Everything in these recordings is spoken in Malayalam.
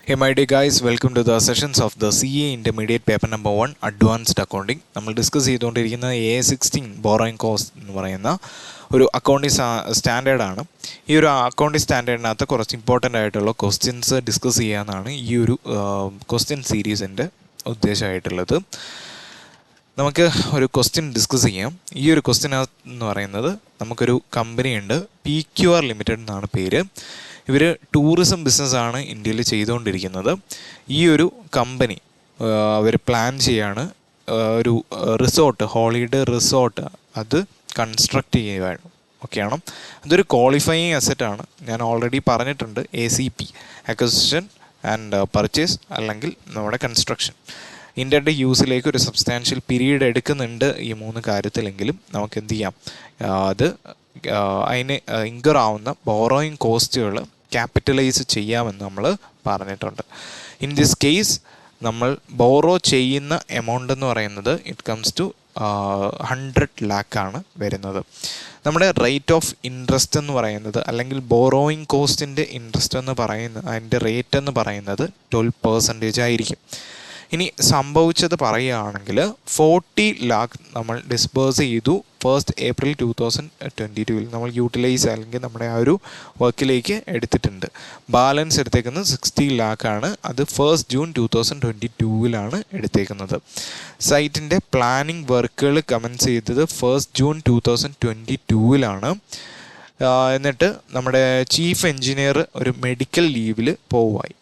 Hey my dear guys, welcome to the sessions of the CA Intermediate Paper number 1 Advanced Accounting. നമ്മൾ ഡിസ്കസ് ചെയ്തുകൊണ്ടിരിക്കുന്ന A16 ബോറോയിങ് കോസ്റ്റ് എന്ന് പറയുന്ന ഒരു അക്കൗണ്ടിങ് സ്റ്റാൻഡേർഡാണ്. ഈ ഒരു അക്കൗണ്ടിങ് സ്റ്റാൻഡേർഡിനകത്ത് കുറച്ച് ഇമ്പോർട്ടൻ്റ് ആയിട്ടുള്ള ക്വസ്റ്റ്യൻസ് ഡിസ്കസ് ചെയ്യാമെന്നാണ് ഈ ഒരു ക്വസ്റ്റ്യൻ സീരീസിൻ്റെ ഉദ്ദേശമായിട്ടുള്ളത്. നമുക്ക് ഒരു ക്വസ്റ്റ്യൻ ഡിസ്കസ് ചെയ്യാം. ഈ ഒരു ക്വസ്റ്റ്യൻ എന്ന് പറയുന്നത് നമുക്കൊരു കമ്പനിയുണ്ട്, PQR ലിമിറ്റഡ് എന്നാണ് പേര്. ഇവർ ടൂറിസം ബിസിനസ്സാണ് ഇന്ത്യയിൽ ചെയ്തുകൊണ്ടിരിക്കുന്നത്. ഈ ഒരു കമ്പനി അവർ പ്ലാൻ ചെയ്യാണ് ഒരു റിസോർട്ട്, ഹോളിഡേ റിസോർട്ട് അത് കൺസ്ട്രക്റ്റ് ചെയ്യുകയാണ്. ഓക്കെയാണോ? അതൊരു ക്വാളിഫയിങ് അസറ്റാണ്. ഞാൻ ഓൾറെഡി പറഞ്ഞിട്ടുണ്ട്, ACP അക്വിസിഷൻ ആൻഡ് പർച്ചേസ് അല്ലെങ്കിൽ നമ്മുടെ കൺസ്ട്രക്ഷൻ. ഇന്ത്യയുടെ യൂസിലേക്ക് ഒരു സബ്സ്റ്റാൻഷ്യൽ പീരീഡ് എടുക്കുന്നുണ്ട് ഈ മൂന്ന് കാര്യത്തിലെങ്കിലും നമുക്ക് എന്ത് ചെയ്യാം, അത് അതിന് ഇൻകർ ആവുന്ന ബോറോയിങ് കോസ്റ്റുകൾ ക്യാപിറ്റലൈസ് ചെയ്യാമെന്ന് നമ്മൾ പറഞ്ഞിട്ടുണ്ട്. ഇൻ ദിസ് കേസ് നമ്മൾ ബോറോ ചെയ്യുന്ന എമൗണ്ട് എന്ന് പറയുന്നത് ഇറ്റ് കംസ് ടു 100 lakh ആണ് വരുന്നത്. നമ്മുടെ റേറ്റ് ഓഫ് ഇൻട്രസ്റ്റ് എന്ന് പറയുന്നത് അല്ലെങ്കിൽ ബോറോയിങ് കോസ്റ്റിൻ്റെ ഇൻട്രസ്റ്റ് എന്ന് പറയുന്ന അതിൻ്റെ റേറ്റ് എന്ന് പറയുന്നത് 12% ആയിരിക്കും. ഇനി സംഭവിച്ചത് പറയുകയാണെങ്കിൽ 40 lakh നമ്മൾ ഡിസ്ബേഴ്സ് ചെയ്തു 1st April 2022 നമ്മൾ യൂട്ടിലൈസ് അല്ലെങ്കിൽ നമ്മുടെ ആ ഒരു വർക്കിലേക്ക് എടുത്തിട്ടുണ്ട്. ബാലൻസ് എടുത്തേക്കുന്നത് 60 lakh ആണ്. അത് 1st June 2022 എടുത്തേക്കുന്നത്. സൈറ്റിൻ്റെ പ്ലാനിങ് വർക്കുകൾ കമൻസ് ചെയ്തത് 1st June 2022 എന്നിട്ട് നമ്മുടെ ചീഫ് എൻജിനീയർ ഒരു മെഡിക്കൽ ലീവിൽ പോവുമായി.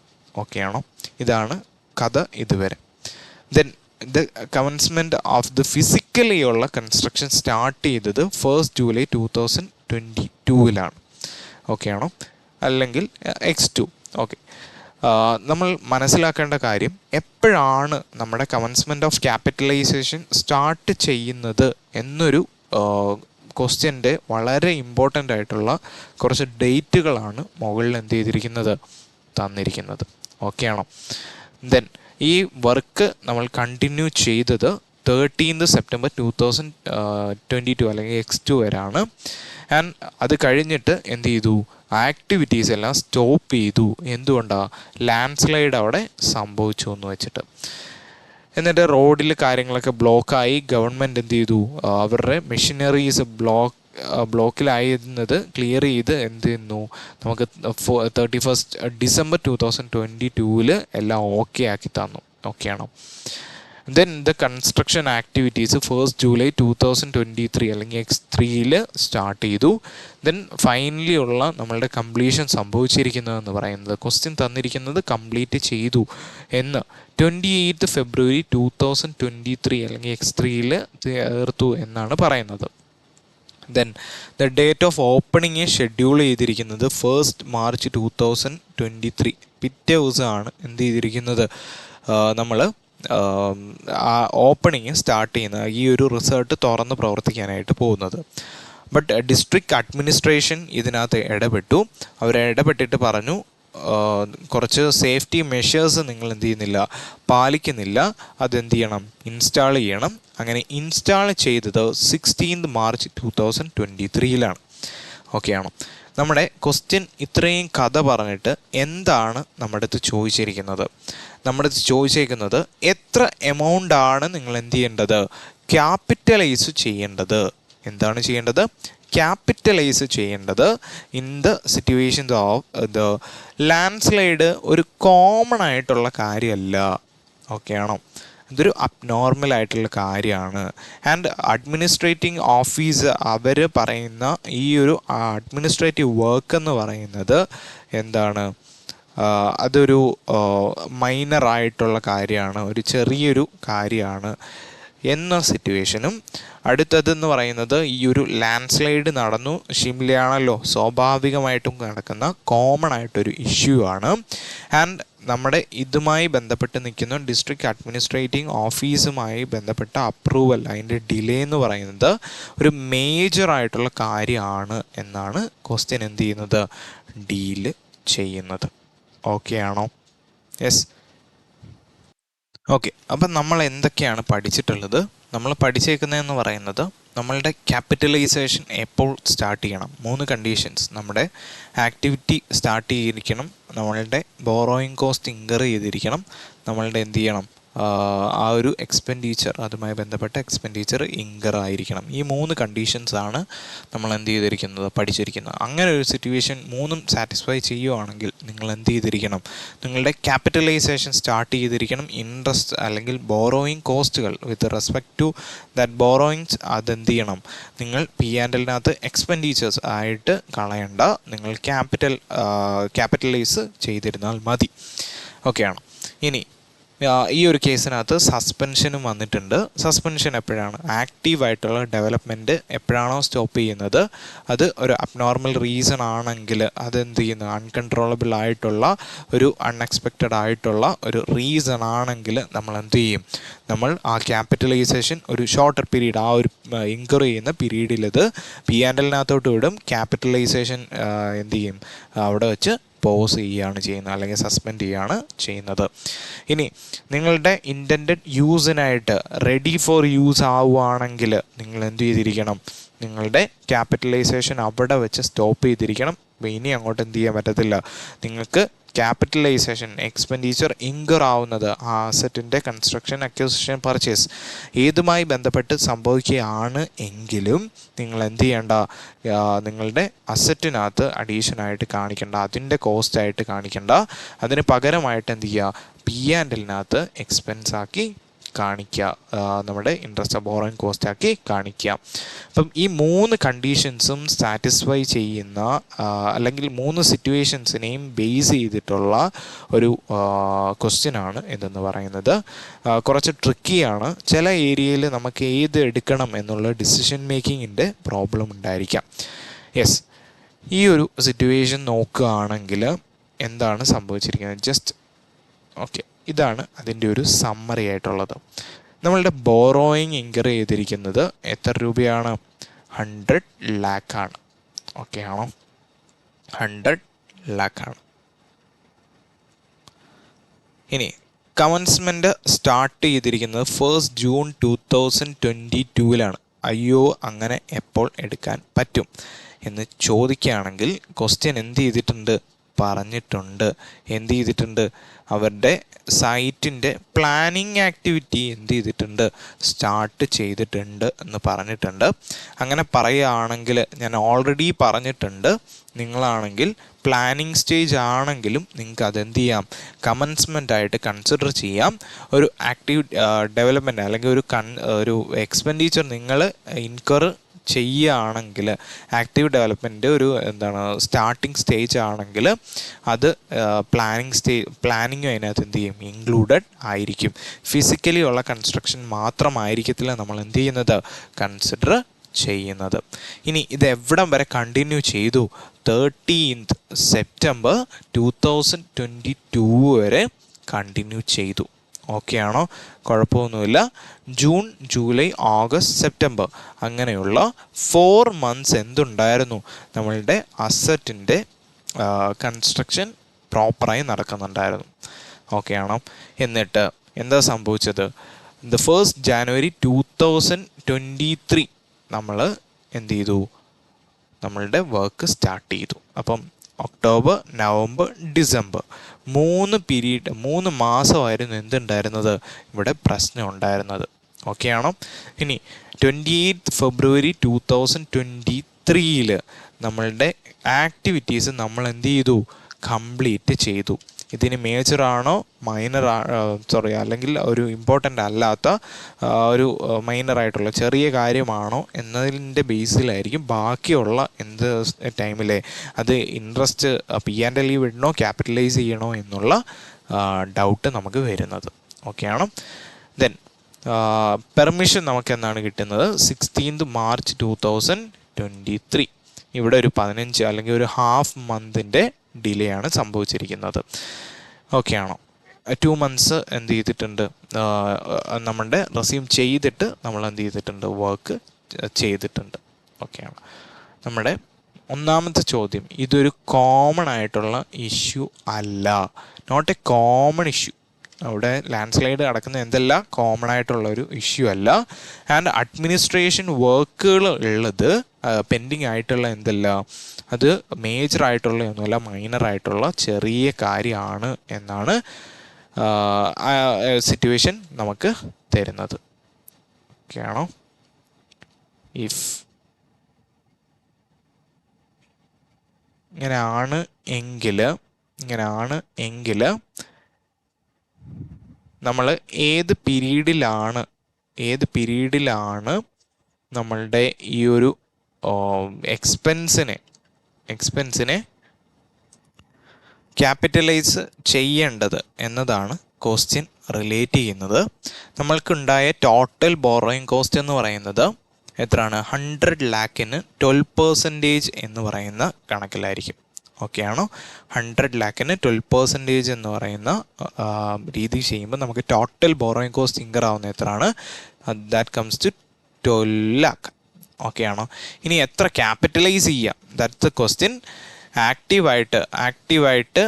ഓക്കെയാണോ? ഇതാണ് കഥ ഇതുവരെ. Then the commencement of the physically ഉള്ള കൺസ്ട്രക്ഷൻ സ്റ്റാർട്ട് ചെയ്തത് 1st July 2022 ഓക്കെയാണോ? അല്ലെങ്കിൽ X2. ഓക്കെ, നമ്മൾ മനസ്സിലാക്കേണ്ട കാര്യം, എപ്പോഴാണ് നമ്മുടെ കമൻസ്മെൻറ്റ് ഓഫ് ക്യാപിറ്റലൈസേഷൻ സ്റ്റാർട്ട് ചെയ്യുന്നത് എന്നൊരു ക്വസ്റ്റ്യൻ്റെ വളരെ ഇമ്പോർട്ടൻ്റ് ആയിട്ടുള്ള കുറച്ച് ഡേറ്റുകളാണ് മുകളിൽ എന്ത് ചെയ്തിരിക്കുന്നത്, തന്നിരിക്കുന്നത്. ഓക്കെയാണോ? ദെൻ ഈ വർക്ക് നമ്മൾ കണ്ടിന്യൂ ചെയ്തത് 13th September 2022 അല്ലെങ്കിൽ X2 വരെയാണ്. ആൻഡ് അത് കഴിഞ്ഞിട്ട് എന്ത് ചെയ്തു, ആക്ടിവിറ്റീസ് എല്ലാം സ്റ്റോപ്പ് ചെയ്തു. എന്തുകൊണ്ടാണ്? ലാൻഡ് സ്ലൈഡ് അവിടെ സംഭവിച്ചു എന്ന് വെച്ചിട്ട്. എന്നിട്ട് റോഡിൽ കാര്യങ്ങളൊക്കെ ബ്ലോക്കായി. ഗവൺമെൻറ് എന്ത് ചെയ്തു, അവരുടെ മെഷീനറീസ് ബ്ലോക്കിലായിരുന്നത് ക്ലിയർ ചെയ്ത് എന്ത് ചെയ്യുന്നു, നമുക്ക് 31st December 2022 എല്ലാം ഓക്കെ ആക്കി തന്നു. ഓക്കെയാണോ? Then the construction activities 1st July 2023 അല്ലെങ്കിൽ X3 സ്റ്റാർട്ട് ചെയ്തു. ദെൻ ഫൈനലി ഉള്ള നമ്മളുടെ കംപ്ലീഷൻ സംഭവിച്ചിരിക്കുന്നതെന്ന് പറയുന്നത്, ക്വസ്റ്റ്യൻ തന്നിരിക്കുന്നത് കംപ്ലീറ്റ് ചെയ്തു എന്ന് 28th February 2023 അല്ലെങ്കിൽ X3 തീർത്തു എന്നാണ് പറയുന്നത്. Then the date of opening schedule ചെയ്തിരിക്കുന്നത് 1st March 2023. പിറ്റേ ദിവസമാണ് എന്ത് ചെയ്തിരിക്കുന്നത്, നമ്മൾ ആ ഓപ്പണിങ് സ്റ്റാർട്ട് ചെയ്യുന്നത്, ഈ ഒരു റിസോർട്ട് തുറന്ന് പ്രവർത്തിക്കാനായിട്ട് പോകുന്നത്. ബട്ട് ഡിസ്ട്രിക്ട് അഡ്മിനിസ്ട്രേഷൻ ഇതിനകത്ത് ഇടപെട്ടു. ഇടപെട്ടിട്ട് പറഞ്ഞു, കുറച്ച് സേഫ്റ്റി മെഷേഴ്സ് നിങ്ങൾ എന്ത് ചെയ്യുന്നില്ല, പാലിക്കുന്നില്ല, അതെന്ത് ചെയ്യണം, ഇൻസ്റ്റാൾ ചെയ്യണം. അങ്ങനെ ഇൻസ്റ്റാൾ ചെയ്തത് 16th March 2023 ഓക്കെയാണോ? നമ്മുടെ ക്വസ്റ്റ്യൻ ഇത്രയും കഥ പറഞ്ഞിട്ട് എന്താണ് നമ്മുടെ അടുത്ത് ചോദിച്ചിരിക്കുന്നത്? നമ്മുടെ അടുത്ത് ചോദിച്ചേക്കുന്നത് എത്ര എമൗണ്ട് ആണ് നിങ്ങൾ എന്ത് ചെയ്യേണ്ടത്, ക്യാപിറ്റലൈസ് ചെയ്യേണ്ടത്. എന്താണ് ചെയ്യേണ്ടത്? ക്യാപിറ്റലൈസ് ചെയ്യേണ്ടത് in the situations of the land slide ഒരു കോമൺ ആയിട്ടുള്ള കാര്യമല്ല. ഓക്കെയാണോ? ഇതൊരു അബ്നോർമൽ ആയിട്ടുള്ള കാര്യമാണ്. ആൻഡ് അഡ്മിനിസ്ട്രേറ്റീവ് ഓഫീസ് അവർ പറയുന്ന ഈ ഒരു അഡ്മിനിസ്ട്രേറ്റീവ് വർക്ക് എന്ന് പറയുന്നത് എന്താണ്, അതൊരു മൈനറായിട്ടുള്ള കാര്യമാണ്, ഒരു ചെറിയൊരു കാര്യമാണ് എന്ന സിറ്റുവേഷനും. അടുത്തതെന്ന് പറയുന്നത്, ഈ ഒരു ലാൻഡ് സ്ലൈഡ് നടന്നു, ഷിംലയാണല്ലോ, സ്വാഭാവികമായിട്ടും നടക്കുന്ന കോമൺ ആയിട്ടൊരു ഇഷ്യൂ ആണ്. ആൻഡ് നമ്മുടെ ഇതുമായി ബന്ധപ്പെട്ട് നിൽക്കുന്ന ഡിസ്ട്രിക്ട് അഡ്മിനിസ്ട്രേറ്റീവ് ഓഫീസുമായി ബന്ധപ്പെട്ട അപ്രൂവൽ, അതിൻ്റെ ഡിലേ എന്ന് പറയുന്നത് ഒരു മേജറായിട്ടുള്ള കാര്യമാണ് എന്നാണ് ക്വസ്റ്റ്യൻ എന്ത് ചെയ്യുന്നത്, ഡീല് ചെയ്യുന്നത്. ഓക്കെ ആണോ? യെസ്. ഓക്കെ, അപ്പം നമ്മൾ എന്തൊക്കെയാണ് പഠിച്ചിട്ടുള്ളത്? നമ്മൾ പഠിച്ചേക്കുന്നതെന്ന് പറയുന്നത് നമ്മളുടെ ക്യാപിറ്റലൈസേഷൻ എപ്പോൾ സ്റ്റാർട്ട് ചെയ്യണം, 3 കണ്ടീഷൻസ്. നമ്മുടെ ആക്ടിവിറ്റി സ്റ്റാർട്ട് ചെയ്തിരിക്കണം, നമ്മളുടെ ബോറോയിങ് കോസ്റ്റ് ഇൻകർ ചെയ്തിരിക്കണം, നമ്മളുടെ എന്ത് ചെയ്യണം, ആ ഒരു എക്സ്പെൻഡിച്ചർ, അതുമായി ബന്ധപ്പെട്ട എക്സ്പെൻഡിച്ചർ ഇൻകർ ആയിരിക്കണം. ഈ 3 കണ്ടീഷൻസാണ് നമ്മൾ എന്ത് ചെയ്തിരിക്കുന്നത്, പഠിച്ചിരിക്കുന്നത്. അങ്ങനെ ഒരു സിറ്റുവേഷൻ 3ഉം സാറ്റിസ്ഫൈ ചെയ്യുവാണെങ്കിൽ നിങ്ങൾ എന്ത് ചെയ്തിരിക്കണം, നിങ്ങളുടെ ക്യാപിറ്റലൈസേഷൻ സ്റ്റാർട്ട് ചെയ്തിരിക്കണം. ഇൻട്രസ്റ്റ് അല്ലെങ്കിൽ ബോറോയിങ് കോസ്റ്റുകൾ with respect to that borrowings അതെന്ത് ചെയ്യണം, നിങ്ങൾ P&Lനകത്ത് എക്സ്പെൻഡിച്ചേഴ്സ് ആയിട്ട് കളയണ്ട, നിങ്ങൾ ക്യാപിറ്റലൈസ് ചെയ്തിരുന്നാൽ മതി. ഓക്കെയാണോ? ഇനി ഈ ഒരു കേസിനകത്ത് സസ്പെൻഷനും വന്നിട്ടുണ്ട്. സസ്പെൻഷൻ എപ്പോഴാണ്, ആക്റ്റീവായിട്ടുള്ള ഡെവലപ്മെൻറ്റ് എപ്പോഴാണോ സ്റ്റോപ്പ് ചെയ്യുന്നത്, അത് ഒരു അബ്നോർമൽ റീസൺ ആണെങ്കിൽ, അതെന്ത് ചെയ്യുന്നു, അൺകൺട്രോളബിൾ ആയിട്ടുള്ള ഒരു അൺഎക്സ്പെക്റ്റഡ് ആയിട്ടുള്ള ഒരു റീസൺ ആണെങ്കിൽ നമ്മൾ എന്ത് ചെയ്യും, നമ്മൾ ആ ക്യാപിറ്റലൈസേഷൻ ഒരു ഷോർട്ടർ പീരീഡ്, ആ ഒരു ഇൻകർ ചെയ്യുന്ന പീരീഡിൽ ഇത് P&Lനകത്തോട്ട് വിടും. ക്യാപിറ്റലൈസേഷൻ എന്ത് ചെയ്യും, അവിടെ വെച്ച് പോസ് ചെയ്യുകയാണ് ചെയ്യുന്നത്, അല്ലെങ്കിൽ സസ്പെൻഡ് ചെയ്യുകയാണ് ചെയ്യുന്നത്. ഇനി നിങ്ങളുടെ ഇൻറ്റൻഡഡ് യൂസിനായിട്ട് റെഡി ഫോർ യൂസ് ആവുകയാണെങ്കിൽ നിങ്ങൾ എന്ത് ചെയ്തിരിക്കണം, നിങ്ങളുടെ ക്യാപിറ്റലൈസേഷൻ അവിടെ വെച്ച് സ്റ്റോപ്പ് ചെയ്തിരിക്കണം. ഇനി അങ്ങോട്ട് എന്ത് ചെയ്യാൻ പറ്റത്തില്ല, നിങ്ങൾക്ക് ക്യാപിറ്റലൈസേഷൻ എക്സ്പെൻഡിച്ചർ ഇൻകർ ആവുന്നത് ആ അസറ്റിൻ്റെ കൺസ്ട്രക്ഷൻ, അക്വിസിഷൻ, പർച്ചേസ് ഏതുമായി ബന്ധപ്പെട്ട് സംഭവിക്കുകയാണ് എങ്കിലും നിങ്ങൾ എന്ത് ചെയ്യേണ്ട, നിങ്ങളുടെ അസറ്റിനകത്ത് അഡീഷനായിട്ട് കാണിക്കേണ്ട, അതിൻ്റെ കോസ്റ്റായിട്ട് കാണിക്കേണ്ട, അതിന് പകരമായിട്ട് എന്ത് ചെയ്യുക, P&Lനകത്ത് എക്സ്പെൻസ് ആക്കി കാണിക്കുക, നമ്മുടെ ഇൻട്രസ്റ്റ് ബോറോയിങ് കോസ്റ്റ് ആക്കി കാണിക്കുക. അപ്പം ഈ 3 കണ്ടീഷൻസും സാറ്റിസ്ഫൈ ചെയ്യുന്ന അല്ലെങ്കിൽ 3 സിറ്റുവേഷൻസിനെയും ബേസ് ചെയ്തിട്ടുള്ള ഒരു ക്വസ്റ്റ്യനാണ് ഇതെന്ന് പറയുന്നത്. കുറച്ച് ട്രിക്കിയാണ്. ചില ഏരിയയിൽ നമുക്ക് ഏത് എടുക്കണം എന്നുള്ള ഡിസിഷൻ മേക്കിങ്ങിൻ്റെ പ്രോബ്ലം ഉണ്ടായിരിക്കാം. യെസ്, ഈ ഒരു സിറ്റുവേഷൻ നോക്കുകയാണെങ്കിൽ എന്താണ് സംഭവിച്ചിരിക്കുന്നത്, ജസ്റ്റ് ഓക്കെ, ഇതാണ് അതിൻ്റെ ഒരു സമ്മറി ആയിട്ടുള്ളത്. നമ്മളുടെ ബോറോയിങ് ഇൻകർ ചെയ്തിരിക്കുന്നത് എത്ര രൂപയാണ്, 100 lakh ആണ്. ഓക്കെ ആണോ, 100 lakh ആണ്. ഇനി കമൻസ്മെൻറ്റ് സ്റ്റാർട്ട് ചെയ്തിരിക്കുന്നത് 1st June 2022 അയ്യോ, അങ്ങനെ എപ്പോൾ എടുക്കാൻ പറ്റും എന്ന് ചോദിക്കുകയാണെങ്കിൽ ക്വസ്റ്റ്യൻ എന്ത് ചെയ്തിട്ടുണ്ട്, പറഞ്ഞിട്ടുണ്ട്. എന്ത് ചെയ്തിട്ടുണ്ട്, അവരുടെ സൈറ്റിൻ്റെ പ്ലാനിങ് ആക്ടിവിറ്റി എന്ത് ചെയ്തിട്ടുണ്ട്, സ്റ്റാർട്ട് ചെയ്തിട്ടുണ്ട് എന്ന് പറഞ്ഞിട്ടുണ്ട്. അങ്ങനെ പറയുകയാണെങ്കിൽ ഞാൻ ഓൾറെഡി പറഞ്ഞിട്ടുണ്ട്, നിങ്ങളാണെങ്കിൽ പ്ലാനിങ് സ്റ്റേജ് ആണെങ്കിലും നിങ്ങൾക്ക് അതെന്ത് ചെയ്യാം, കമൻസ്മെൻ്റ് ആയിട്ട് കൺസിഡർ ചെയ്യാം. ഒരു ആക്റ്റീവ് ഡെവലപ്മെൻറ്റ് അല്ലെങ്കിൽ ഒരു എക്സ്പെൻഡിച്ചർ നിങ്ങൾ ഇൻകർ ചെയ്യുകയാണെങ്കിൽ, ആക്റ്റീവ് ഡെവലപ്മെൻറ്റ് ഒരു സ്റ്റാർട്ടിങ് സ്റ്റേജ് ആണെങ്കിൽ അത് പ്ലാനിങ്ങും അതിനകത്ത് എന്ത് ചെയ്യും, ഇൻക്ലൂഡഡ് ആയിരിക്കും. ഫിസിക്കലി ഉള്ള കൺസ്ട്രക്ഷൻ മാത്രമായിരിക്കത്തില്ല നമ്മൾ എന്ത് ചെയ്യുന്നത്, കൺസിഡർ ചെയ്യുന്നത്. ഇനി ഇത് എവിടം വരെ കണ്ടിന്യൂ ചെയ്തു, 13th September 2022 വരെ കണ്ടിന്യൂ ചെയ്തു. ഓക്കെ ആണോ, കുഴപ്പമൊന്നുമില്ല. ജൂൺ, ജൂലൈ, ഓഗസ്റ്റ്, സെപ്റ്റംബർ അങ്ങനെയുള്ള 4 months എന്തുണ്ടായിരുന്നു, നമ്മളുടെ അസറ്റിൻ്റെ കൺസ്ട്രക്ഷൻ പ്രോപ്പറായി നടക്കുന്നുണ്ടായിരുന്നു. ഓക്കെ ആണോ. എന്നിട്ട് എന്താ സംഭവിച്ചത്, 1st January 2023 നമ്മൾ എന്ത് ചെയ്തു, നമ്മളുടെ വർക്ക് സ്റ്റാർട്ട് ചെയ്തു. അപ്പം ഒക്ടോബർ, നവംബർ, ഡിസംബർ 3 മാസമായിരുന്നു എന്തുണ്ടായിരുന്നത്, ഇവിടെ പ്രശ്നം ഉണ്ടായിരുന്നത്. ഓക്കെ ആണോ. ഇനി 28th February 2023 നമ്മളുടെ ആക്ടിവിറ്റീസ് നമ്മൾ എന്ത് ചെയ്തു, കംപ്ലീറ്റ് ചെയ്തു. ഇതിന് മേജറാണോ അല്ലെങ്കിൽ ഒരു ഇമ്പോർട്ടൻ്റ് അല്ലാത്ത ഒരു മൈനറായിട്ടുള്ള ചെറിയ കാര്യമാണോ എന്നതിൻ്റെ ബേസിലായിരിക്കും ബാക്കിയുള്ള എന്ത് ടൈമിലെ അത് ഇൻട്രസ്റ്റ് P&L വിടണോ ക്യാപിറ്റലൈസ് ചെയ്യണോ എന്നുള്ള ഡൗട്ട് നമുക്ക് വരുന്നത്. ഓക്കെ ആണോ. ദെൻ പെർമിഷൻ നമുക്ക് എന്നാണ് കിട്ടുന്നത്, 16th March 2023. ഇവിടെ ഒരു 15 അല്ലെങ്കിൽ ഒരു ഹാഫ് മന്തിൻ്റെ ഡിലേ ആണ് സംഭവിച്ചിരിക്കുന്നത്. ഓക്കെ ആണോ. 2 months എന്ത് ചെയ്തിട്ടുണ്ട്, നമ്മളുടെ റെസ്യൂം ചെയ്തിട്ട് നമ്മൾ എന്ത് ചെയ്തിട്ടുണ്ട്, വർക്ക് ചെയ്തിട്ടുണ്ട്. ഓക്കെ ആണോ. നമ്മുടെ ഒന്നാമത്തെ ചോദ്യം, ഇതൊരു കോമൺ ആയിട്ടുള്ള ഇഷ്യൂ അല്ല, നോട്ട് എ കോമൺ ഇഷ്യൂ. അവിടെ ലാൻഡ് സ്ലൈഡ് നടക്കുന്ന എന്തല്ല കോമൺ ആയിട്ടുള്ള ഒരു ഇഷ്യൂ അല്ല. ആൻഡ് അഡ്മിനിസ്ട്രേഷൻ വർക്കുകൾ ഉള്ളത് പെൻഡിങ് ആയിട്ടുള്ള എന്തല്ല, അത് മേജർ ആയിട്ടുള്ള ഒന്നുമല്ല, മൈനർ ആയിട്ടുള്ള ചെറിയ കാര്യമാണ് എന്നാണ് സിറ്റുവേഷൻ നമുക്ക് തരുന്നത്. ഓക്കെ ആണോ? ഇഫ് ഇങ്ങനെയാണ് എങ്കിൽ നമ്മൾ ഏത് പീരീഡിലാണ് നമ്മളുടെ ഈ ഒരു എക്സ്പെൻസിനെ ക്യാപിറ്റലൈസ് ചെയ്യേണ്ടത് എന്നതാണ് ക്വസ്റ്റ്യൻ റിലേറ്റ് ചെയ്യുന്നത്. നമ്മൾക്കുണ്ടായ ടോട്ടൽ ബോറോയിങ് കോസ്റ്റ് എന്ന് പറയുന്നത് എത്രയാണ്? 100 lakhന് 12% എന്ന് പറയുന്ന കണക്കിലായിരിക്കും. ഓക്കെ ആണോ? 100 lakhന് 12% എന്ന് പറയുന്ന രീതി ചെയ്യുമ്പോൾ നമുക്ക് ടോട്ടൽ ബോറോയിങ് കോസ്റ്റ് ഇൻകർ ആവുന്ന എത്രയാണ്? That comes to 12 lakh. Okay ആണോ? ഇനി എത്ര ക്യാപിറ്റലൈസ് ചെയ്യാം? That's the question. ആക്റ്റീവായിട്ട്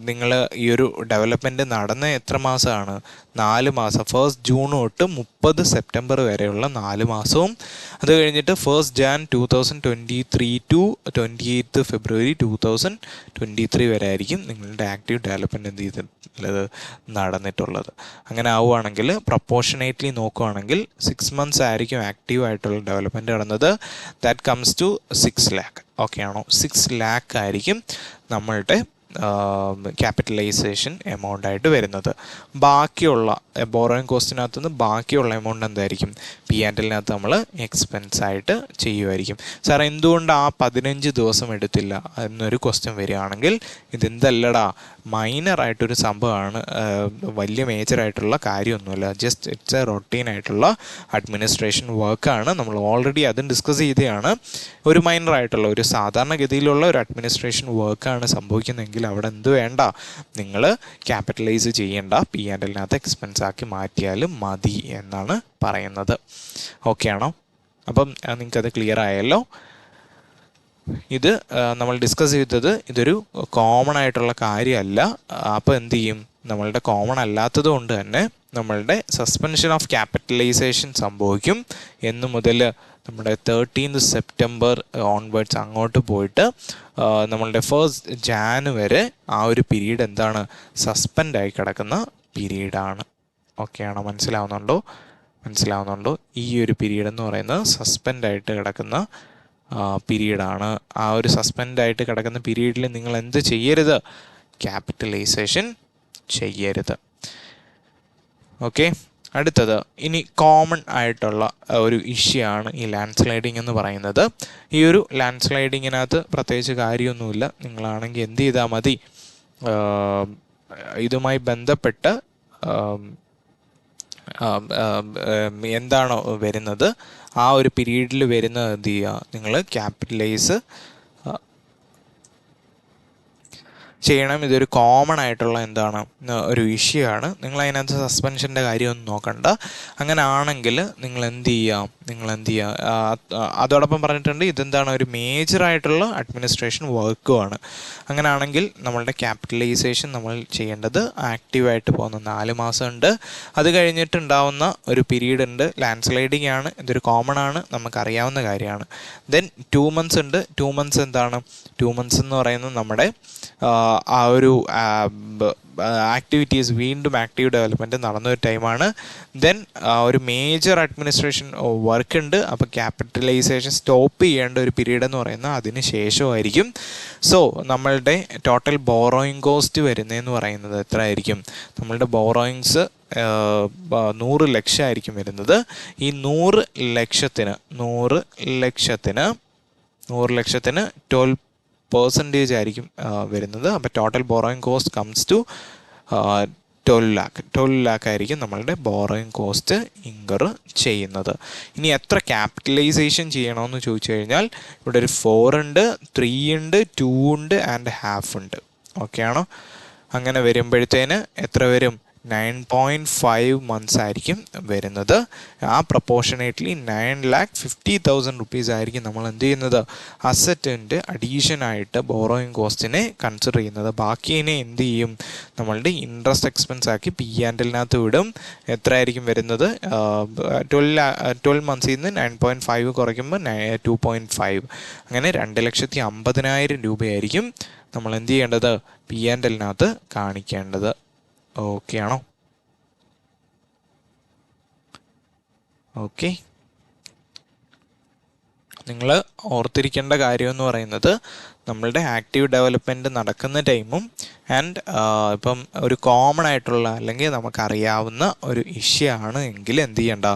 നിങ്ങൾ ഈ ഒരു ഡെവലപ്മെൻറ്റ് നടന്ന എത്ര മാസമാണ്? 4 മാസം. 1 ജൂൺ തൊട്ട് 30 സെപ്റ്റംബർ വരെയുള്ള 4 മാസവും, അത് കഴിഞ്ഞിട്ട് 1 Jan 2023 ടു 28 February 2023 വരെ ആയിരിക്കും നിങ്ങളുടെ ആക്റ്റീവ് ഡെവലപ്മെൻറ്റ് എന്ത് ചെയ്തിട്ടുള്ളത്, നടന്നിട്ടുള്ളത്. അങ്ങനെ ആവുകയാണെങ്കിൽ പ്രൊപ്പോർഷനേറ്റ്ലി നോക്കുകയാണെങ്കിൽ 6 months ആയിരിക്കും ആക്റ്റീവ് ആയിട്ടുള്ള ഡെവലപ്മെൻറ്റ് നടന്നത്. That comes to 6 lakh. Okay ആണോ? 6 lakh ആയിരിക്കും നമ്മളുടെ ക്യാപിറ്റലൈസേഷൻ എമൗണ്ട് ആയിട്ട് വരുന്നത്. ബാക്കിയുള്ള ബോറോയിങ് കോസ്റ്റിനകത്ത് നിന്ന് ബാക്കിയുള്ള എമൗണ്ട് എന്തായിരിക്കും? P&Lനകത്ത് നമ്മൾ എക്സ്പെൻസ് ആയിട്ട് ചെയ്യുമായിരിക്കും. സാർ എന്തുകൊണ്ട് ആ 15 ദിവസം എടുത്തില്ല എന്നൊരു ക്വസ്റ്റ്യൻ വരികയാണെങ്കിൽ, ഇതെന്തല്ലടാ മൈനറായിട്ടൊരു സംഭവമാണ്, വലിയ മേജറായിട്ടുള്ള കാര്യമൊന്നുമില്ല. ജസ്റ്റ് ഇറ്റ്സ് എ റൊട്ടീനായിട്ടുള്ള അഡ്മിനിസ്ട്രേഷൻ വർക്കാണ്. നമ്മൾ ഓൾറെഡി അതും ഡിസ്കസ് ചെയ്തതാണ്. ഒരു മൈനറായിട്ടുള്ള ഒരു സാധാരണഗതിയിലുള്ള ഒരു അഡ്മിനിസ്ട്രേഷൻ വർക്കാണ് സംഭവിക്കുന്നതെങ്കിൽ അവിടെ എന്ത് വേണ്ട, നിങ്ങൾ ക്യാപിറ്റലൈസ് ചെയ്യേണ്ട, P&Lനകത്ത് എക്സ്പെൻസ് ആക്കി മാറ്റിയാലും മതി എന്നാണ് പറയുന്നത്. ഓക്കെ ആണോ? അപ്പം നിങ്ങൾക്കത് ക്ലിയർ ആയല്ലോ. ഇത് നമ്മൾ ഡിസ്കസ് ചെയ്തത് ഇതൊരു കോമൺ ആയിട്ടുള്ള കാര്യമല്ല. അപ്പോൾ എന്ത് ചെയ്യും? നമ്മളുടെ കോമൺ അല്ലാത്തത് കൊണ്ട് തന്നെ നമ്മളുടെ സസ്പെൻഷൻ ഓഫ് ക്യാപിറ്റലൈസേഷൻ സംഭവിക്കും. എന്ന് മുതൽ നമ്മുടെ 13th September ഓൺവേർഡ്സ് അങ്ങോട്ട് പോയിട്ട് നമ്മളുടെ 1 Jan വരെ ആ ഒരു പീരീഡ് എന്താണ്? സസ്പെൻഡായി കിടക്കുന്ന പീരീഡാണ്. ഓക്കെ ആണോ? മനസ്സിലാവുന്നുണ്ടോ? ഈ ഒരു പീരീഡ് എന്ന് പറയുന്നത് സസ്പെൻഡായിട്ട് കിടക്കുന്ന പീരീഡാണ്. ആ ഒരു സസ്പെൻഡായിട്ട് കിടക്കുന്ന പീരീഡിൽ നിങ്ങൾ എന്ത് ചെയ്യരുത്? ക്യാപിറ്റലൈസേഷൻ ചെയ്യരുത്. ഓക്കെ. അടുത്തത് ഇനി കോമൺ ആയിട്ടുള്ള ഒരു ഇഷ്യൂ ആണ് ഈ ലാൻഡ് സ്ലൈഡിങ് എന്ന് പറയുന്നത്. ഈ ഒരു ലാൻഡ് സ്ലൈഡിങ്ങിനകത്ത് പ്രത്യേകിച്ച് കാര്യമൊന്നുമില്ല. നിങ്ങളാണെങ്കിൽ എന്ത് ചെയ്താൽ മതി, ഇതുമായി ബന്ധപ്പെട്ട് എന്താണോ വരുന്നത് ആ ഒരു പീരീഡിൽ വരുന്നത് എന്ത് ചെയ്യുക, നിങ്ങൾ ക്യാപിറ്റലൈസ് ചെയ്യണം. ഇതൊരു കോമൺ ആയിട്ടുള്ള എന്താണ് ഒരു ഇഷ്യൂ ആണ്. നിങ്ങൾ അതിനകത്ത് സസ്പെൻഷൻ്റെ കാര്യമൊന്നും നോക്കണ്ട. അങ്ങനെ ആണെങ്കിൽ നിങ്ങൾ എന്ത് ചെയ്യുക, അതോടൊപ്പം പറഞ്ഞിട്ടുണ്ട് ഇതെന്താണ് ഒരു മേജറായിട്ടുള്ള അഡ്മിനിസ്ട്രേഷൻ വർക്കുമാണ്. അങ്ങനെ ആണെങ്കിൽ നമ്മളുടെ ക്യാപിറ്റലൈസേഷൻ നമ്മൾ ചെയ്യേണ്ടത് ആക്റ്റീവായിട്ട് പോകുന്ന 4 മാസമുണ്ട്. അത് കഴിഞ്ഞിട്ടുണ്ടാവുന്ന ഒരു പീരീഡ് ഉണ്ട്, ലാൻഡ് സ്ലൈഡിങ് ആണ്. ഇതൊരു കോമൺ ആണ്, നമുക്കറിയാവുന്ന കാര്യമാണ്. ദെൻ 2 months ഉണ്ട്. 2 months എന്താണ്? 2 months എന്ന് പറയുന്നത് നമ്മുടെ ആ ഒരു ആക്ടിവിറ്റീസ് വീണ്ടും ആക്റ്റീവ് ഡെവലപ്മെൻറ്റ് നടന്നൊരു ടൈമാണ്. ദെൻ ഒരു മേജർ അഡ്മിനിസ്ട്രേഷൻ വർക്ക് ഉണ്ട്. അപ്പോൾ ക്യാപിറ്റലൈസേഷൻ സ്റ്റോപ്പ് ചെയ്യേണ്ട ഒരു പീരീഡ് എന്ന് പറയുന്നത് അതിന് ശേഷമായിരിക്കും. സോ നമ്മളുടെ ടോട്ടൽ ബോറോയിങ് കോസ്റ്റ് വരുന്നതെന്ന് പറയുന്നത് എത്ര ആയിരിക്കും? നമ്മളുടെ ബോറോയിങ്സ് 100 ലക്ഷമായിരിക്കും വരുന്നത്. ഈ 100 ലക്ഷത്തിന് 12% ആയിരിക്കും വരുന്നത്. അപ്പോൾ total borrowing cost comes to 12 lakh ആയിരിക്കും നമ്മളുടെ ബോറോയിങ് കോസ്റ്റ് ഇൻകർ ചെയ്യുന്നത്. ഇനി എത്ര ക്യാപിറ്റലൈസേഷൻ ചെയ്യണമെന്ന് ചോദിച്ചു കഴിഞ്ഞാൽ ഇവിടെ ഒരു 4 ഉണ്ട്, 3 ഉണ്ട്, 2 ഉണ്ട് ആൻഡ് ഹാഫ് ഉണ്ട്. ഓക്കെ ആണോ? അങ്ങനെ വരുമ്പോഴത്തേന് എത്ര വരും? 9.5 മന്ത്സ് ആയിരിക്കും വരുന്നത്. ആ പ്രൊപ്പോർഷനേറ്റ്ലി 9,50,000 റുപ്പീസ് ആയിരിക്കും നമ്മൾ എന്ത് ചെയ്യുന്നത്, അസറ്റിൻ്റെ അഡീഷനായിട്ട് ബോറോയിങ് കോസ്റ്റിനെ കൺസിഡർ ചെയ്യുന്നത്. ബാക്കിനെ എന്ത് ചെയ്യും, നമ്മളുടെ ഇൻട്രസ്റ്റ് എക്സ്പെൻസ് ആക്കി P&Lനകത്ത് വിടും. എത്ര ആയിരിക്കും വരുന്നത്, 12 മന്ത്സിൽ നിന്ന് 9.5 കുറയ്ക്കുമ്പോൾ 2.5, അങ്ങനെ 2,50,000 രൂപയായിരിക്കും നമ്മൾ എന്ത് ചെയ്യേണ്ടത്, P&Lനകത്ത് കാണിക്കേണ്ടത്. ഓക്കെ ആണോ? ഓക്കെ, നിങ്ങൾ ഓർത്തിരിക്കേണ്ട കാര്യം എന്ന് പറയുന്നത് നമ്മളുടെ ആക്റ്റീവ് ഡെവലപ്മെൻറ്റ് നടക്കുന്ന ടൈമും ആൻഡ് ഇപ്പം ഒരു കോമൺ ആയിട്ടുള്ള അല്ലെങ്കിൽ നമുക്കറിയാവുന്ന ഒരു ഇഷ്യൂ ആണ് എങ്കിൽ എന്ത് ചെയ്യണ്ട,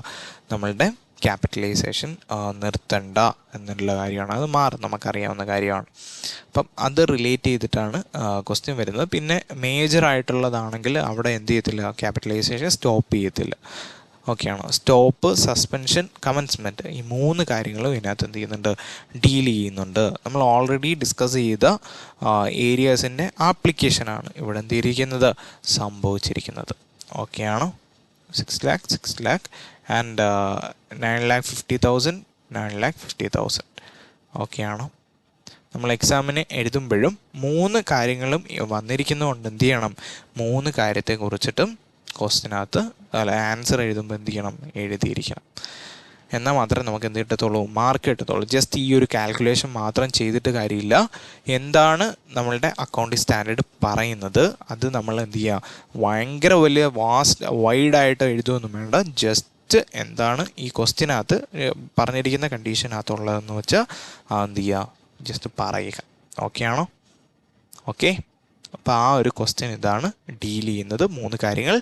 നമ്മളുടെ ക്യാപിറ്റലൈസേഷൻ നിർത്തണ്ട എന്നുള്ള കാര്യമാണ്. അത് മാറും, നമുക്കറിയാവുന്ന കാര്യമാണ്. അപ്പം അത് റിലേറ്റ് ചെയ്തിട്ടാണ് ക്വസ്റ്റ്യൻ വരുന്നത്. പിന്നെ മേജർ ആയിട്ടുള്ളതാണെങ്കിൽ അവിടെ എന്ത് ചെയ്യത്തില്ല, ക്യാപിറ്റലൈസേഷൻ സ്റ്റോപ്പ് ചെയ്യത്തില്ല. ഓക്കെ ആണോ? സ്റ്റോപ്പ്, സസ്പെൻഷൻ, കമൻസ്മെൻറ്റ്, ഈ 3 കാര്യങ്ങളും ഇതിനകത്ത് എന്ത് ചെയ്യുന്നുണ്ട്, ഡീൽ ചെയ്യുന്നുണ്ട്. നമ്മൾ ഓൾറെഡി ഡിസ്കസ് ചെയ്ത ഏരിയാസിൻ്റെ ആപ്ലിക്കേഷനാണ് ഇവിടെ എന്ത് ചെയ്തിരിക്കുന്നത്, സംഭവിച്ചിരിക്കുന്നത്. ഓക്കെ ആണോ? 6 lakh ആൻഡ് 9,50,000, 9,50,000. ഓക്കെ ആണോ? നമ്മൾ എക്സാമിന് എഴുതുമ്പോഴും 3 കാര്യങ്ങളും വന്നിരിക്കുന്നതുകൊണ്ട് എന്ത് ചെയ്യണം, 3 കാര്യത്തെ കുറിച്ചിട്ടും ക്വസ്റ്റിനകത്ത് ആൻസർ എഴുതുമ്പോൾ എന്ത് ചെയ്യണം, എഴുതിയിരിക്കണം. എന്നാൽ മാത്രമേ നമുക്ക് എന്ത് കിട്ടത്തുള്ളൂ, മാർക്ക് കിട്ടത്തുള്ളൂ. ജസ്റ്റ് ഈ ഒരു കാൽക്കുലേഷൻ മാത്രം ചെയ്തിട്ട് കാര്യമില്ല. എന്താണ് നമ്മളുടെ അക്കൗണ്ടിങ് സ്റ്റാൻഡേർഡ് പറയുന്നത് അത് നമ്മൾ എന്ത് ചെയ്യുക, ഭയങ്കര വലിയ വൈഡായിട്ട് എഴുതുമൊന്നും വേണ്ട. ജസ്റ്റ് എന്താണ് ഈ ക്വസ്റ്റിനകത്ത് പറഞ്ഞിരിക്കുന്ന കണ്ടീഷനകത്തുള്ളതെന്ന് വെച്ചാൽ എന്ത് ചെയ്യുക, ജസ്റ്റ് പറയുക. ഓക്കെ ആണോ? ഓക്കെ, അപ്പോൾ ആ ഒരു ക്വസ്റ്റ്യൻ ഇതാണ് ഡീൽ ചെയ്യുന്നത്. 3 കാര്യങ്ങൾ.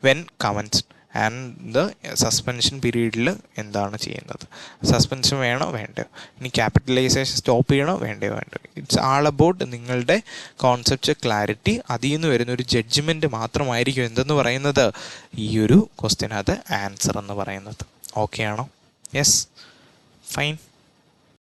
When comments and the suspension പീരീഡിൽ എന്താണ് ചെയ്യുന്നത്, സസ്പെൻഷൻ വേണോ വേണ്ടയോ, ഇനി ക്യാപിറ്റലൈസേഷൻ സ്റ്റോപ്പ് ചെയ്യണോ വേണ്ടയോ. ഇറ്റ്സ് ആൾ അബൌട്ട് നിങ്ങളുടെ കോൺസെപ്റ്റ് ക്ലാരിറ്റി. അതിൽ നിന്ന് വരുന്നൊരു ജഡ്ജ്മെൻറ്റ് മാത്രമായിരിക്കും എന്തെന്ന് പറയുന്നത്, ഈ ഒരു ക്വസ്റ്റ്യനകത്ത് ആൻസർ എന്ന് പറയുന്നത്. ഓക്കെ ആണോ? Yes, fine.